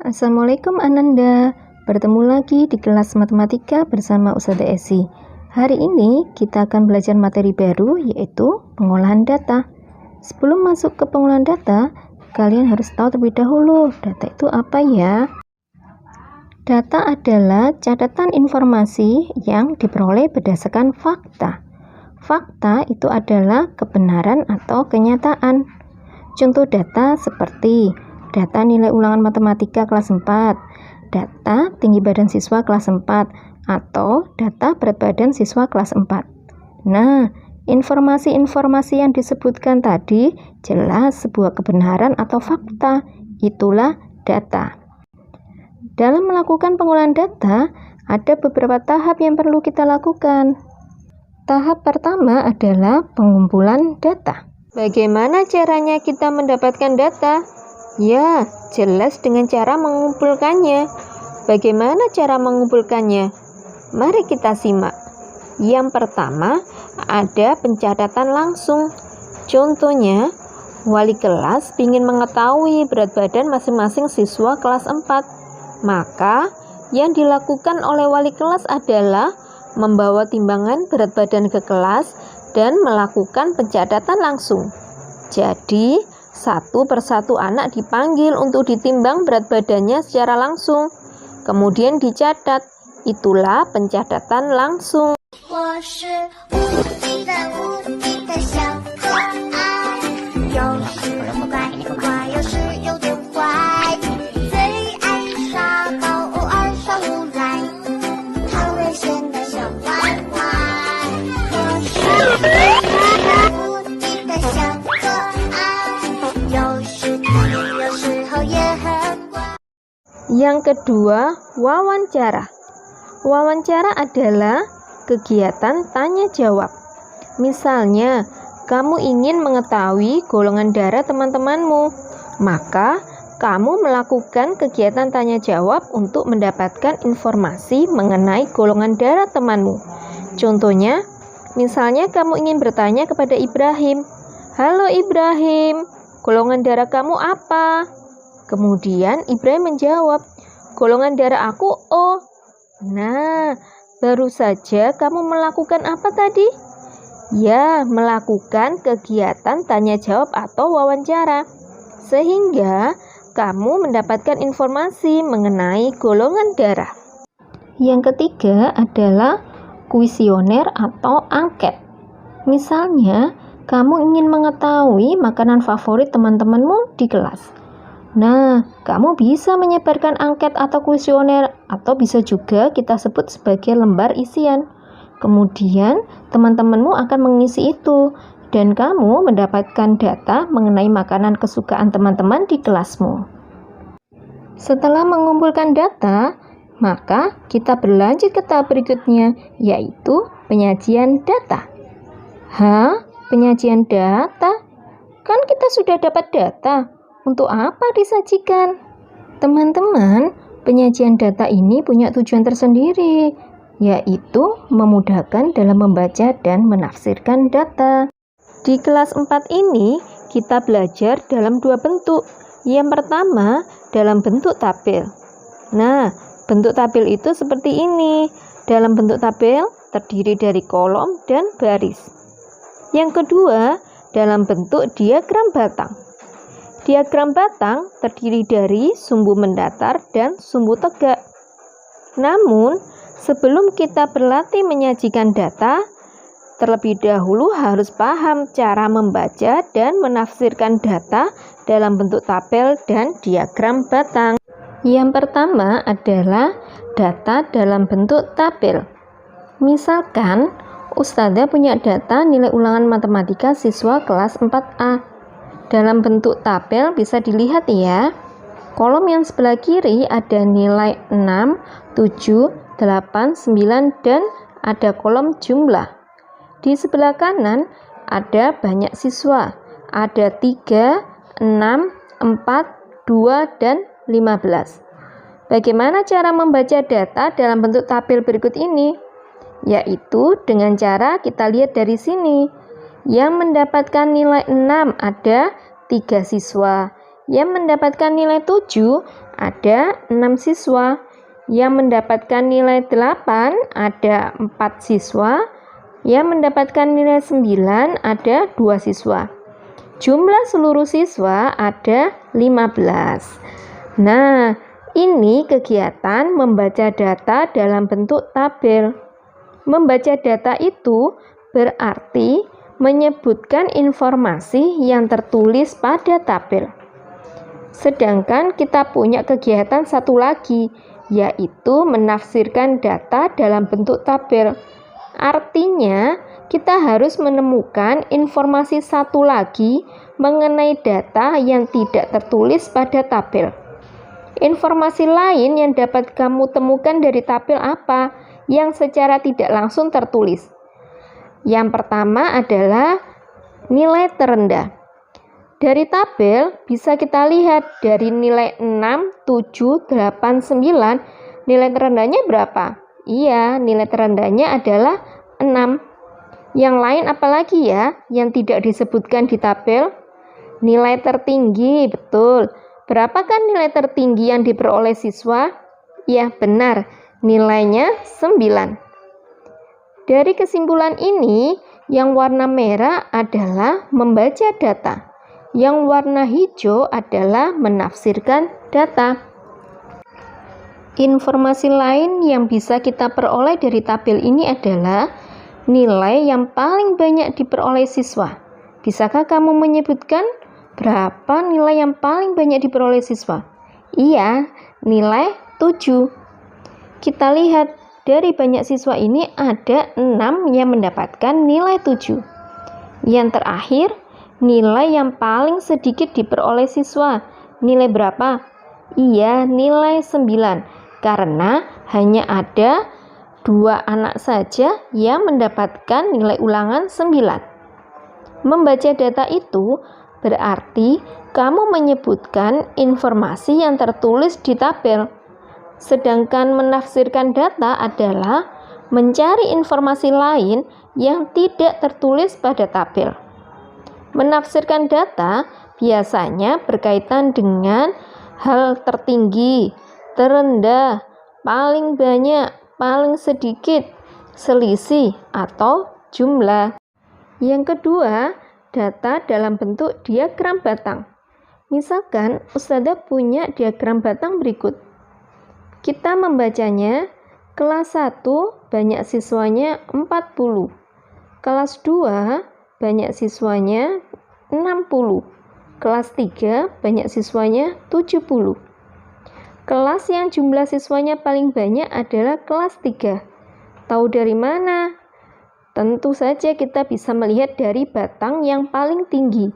Assalamualaikum Ananda, bertemu lagi di kelas matematika bersama Ustazah Esi. Hari ini kita akan belajar materi baru, yaitu pengolahan data. Sebelum masuk ke pengolahan data, kalian harus tahu terlebih dahulu, data itu apa ya? Data adalah catatan informasi yang diperoleh berdasarkan fakta. Fakta itu adalah kebenaran atau kenyataan. Contoh data seperti data nilai ulangan matematika kelas 4, data tinggi badan siswa kelas 4, atau data berat badan siswa kelas 4. Nah, informasi-informasi yang disebutkan tadi jelas sebuah kebenaran atau fakta. Itulah data. Dalam melakukan pengolahan data, ada beberapa tahap yang perlu kita lakukan. Tahap pertama adalah pengumpulan data. Bagaimana caranya kita mendapatkan data? Ya, jelas dengan cara mengumpulkannya. Bagaimana cara mengumpulkannya? Mari kita simak. Yang pertama, ada pencatatan langsung. Contohnya, wali kelas ingin mengetahui berat badan masing-masing siswa kelas 4. Maka, yang dilakukan oleh wali kelas adalah membawa timbangan berat badan ke kelas dan melakukan pencatatan langsung. Jadi, satu persatu anak dipanggil untuk ditimbang berat badannya secara langsung. Kemudian dicatat. Itulah pencatatan langsung. Yang kedua, wawancara. Wawancara adalah kegiatan tanya jawab. Misalnya, kamu ingin mengetahui golongan darah teman-temanmu, maka kamu melakukan kegiatan tanya jawab untuk mendapatkan informasi mengenai golongan darah temanmu. Contohnya, misalnya kamu ingin bertanya kepada Ibrahim, "Halo Ibrahim, golongan darah kamu apa?" Kemudian Ibrahim menjawab, "Golongan darah aku O." Nah, baru saja kamu melakukan apa tadi? Ya, melakukan kegiatan tanya jawab atau wawancara. Sehingga kamu mendapatkan informasi mengenai golongan darah. Yang ketiga adalah kuesioner atau angket. Misalnya, kamu ingin mengetahui makanan favorit teman-temanmu di kelas. Nah, kamu bisa menyebarkan angket atau kuesioner, atau bisa juga kita sebut sebagai lembar isian. Kemudian, teman-temanmu akan mengisi itu, dan kamu mendapatkan data mengenai makanan kesukaan teman-teman di kelasmu. Setelah mengumpulkan data, maka kita berlanjut ke tahap berikutnya, yaitu penyajian data. Penyajian data? Kan kita sudah dapat data. Untuk apa disajikan? Teman-teman, penyajian data ini punya tujuan tersendiri, yaitu memudahkan dalam membaca dan menafsirkan data. Di kelas 4 ini, kita belajar dalam dua bentuk. Yang pertama, dalam bentuk tabel. Nah, bentuk tabel itu seperti ini. Dalam bentuk tabel, terdiri dari kolom dan baris. Yang kedua, dalam bentuk diagram batang. Diagram batang terdiri dari sumbu mendatar dan sumbu tegak. Namun, sebelum kita berlatih menyajikan data, terlebih dahulu harus paham cara membaca dan menafsirkan data dalam bentuk tabel dan diagram batang. Yang pertama adalah data dalam bentuk tabel. Misalkan, Ustazah punya data nilai ulangan matematika siswa kelas 4A. Dalam bentuk tabel bisa dilihat ya. Kolom yang sebelah kiri ada nilai 6, 7, 8, 9, dan ada kolom jumlah. Di sebelah kanan ada banyak siswa. Ada 3, 6, 4, 2, dan 15. Bagaimana cara membaca data dalam bentuk tabel berikut ini? Yaitu dengan cara kita lihat dari sini. Yang mendapatkan nilai 6 ada 3 siswa. Yang mendapatkan nilai 7 ada 6 siswa. Yang mendapatkan nilai 8 ada 4 siswa. Yang mendapatkan nilai 9 ada 2 siswa. Jumlah seluruh siswa ada 15. Nah, ini kegiatan membaca data dalam bentuk tabel. Membaca data itu berarti menyebutkan informasi yang tertulis pada tabel. Sedangkan kita punya kegiatan satu lagi, yaitu menafsirkan data dalam bentuk tabel. Artinya, kita harus menemukan informasi satu lagi mengenai data yang tidak tertulis pada tabel. Informasi lain yang dapat kamu temukan dari tabel apa yang secara tidak langsung tertulis? Yang pertama adalah nilai terendah. Dari tabel bisa kita lihat dari nilai 6, 7, 8, 9, nilai terendahnya berapa? Iya, nilai terendahnya adalah 6. Yang lain apalagi ya yang tidak disebutkan di tabel? Nilai tertinggi, betul. Berapakah nilai tertinggi yang diperoleh siswa? Ya, benar. Nilainya 9. Dari kesimpulan ini, yang warna merah adalah membaca data. Yang warna hijau adalah menafsirkan data. Informasi lain yang bisa kita peroleh dari tabel ini adalah nilai yang paling banyak diperoleh siswa. Bisakah kamu menyebutkan berapa nilai yang paling banyak diperoleh siswa? Iya, nilai 7. Kita lihat dari banyak siswa ini ada 6 yang mendapatkan nilai 7. Yang terakhir, nilai yang paling sedikit diperoleh siswa. Nilai berapa? Iya, nilai 9. Karena hanya ada 2 anak saja yang mendapatkan nilai ulangan 9. Membaca data itu berarti kamu menyebutkan informasi yang tertulis di tabel. Sedangkan menafsirkan data adalah mencari informasi lain yang tidak tertulis pada tabel. Menafsirkan data biasanya berkaitan dengan hal tertinggi, terendah, paling banyak, paling sedikit, selisih, atau jumlah. Yang kedua, data dalam bentuk diagram batang. Misalkan Ustadzah punya diagram batang berikut. Kita membacanya, kelas 1 banyak siswanya 40, kelas 2 banyak siswanya 60, kelas 3 banyak siswanya 70. Kelas yang jumlah siswanya paling banyak adalah kelas 3. Tahu dari mana? Tentu saja kita bisa melihat dari batang yang paling tinggi.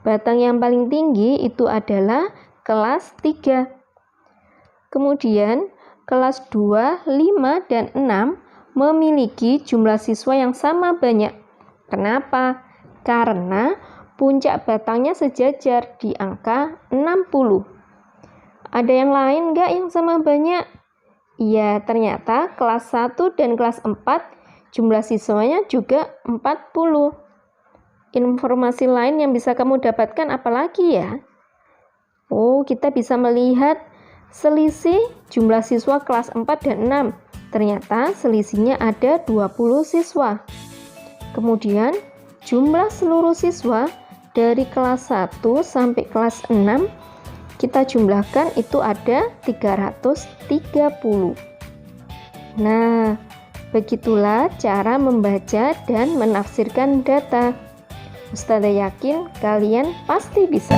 Batang yang paling tinggi itu adalah kelas 3. Kemudian, kelas 2, 5, dan 6 memiliki jumlah siswa yang sama banyak. Kenapa? Karena puncak batangnya sejajar di angka 60. Ada yang lain nggak yang sama banyak? Iya, ternyata kelas 1 dan kelas 4 jumlah siswanya juga 40. Informasi lain yang bisa kamu dapatkan apalagi ya? Oh, kita bisa melihat selisih jumlah siswa kelas 4 dan 6. Ternyata selisihnya ada 20 siswa. Kemudian jumlah seluruh siswa dari kelas 1 sampai kelas 6 kita jumlahkan itu ada 330. Nah, begitulah cara membaca dan menafsirkan data. Ustadzah yakin kalian pasti bisa.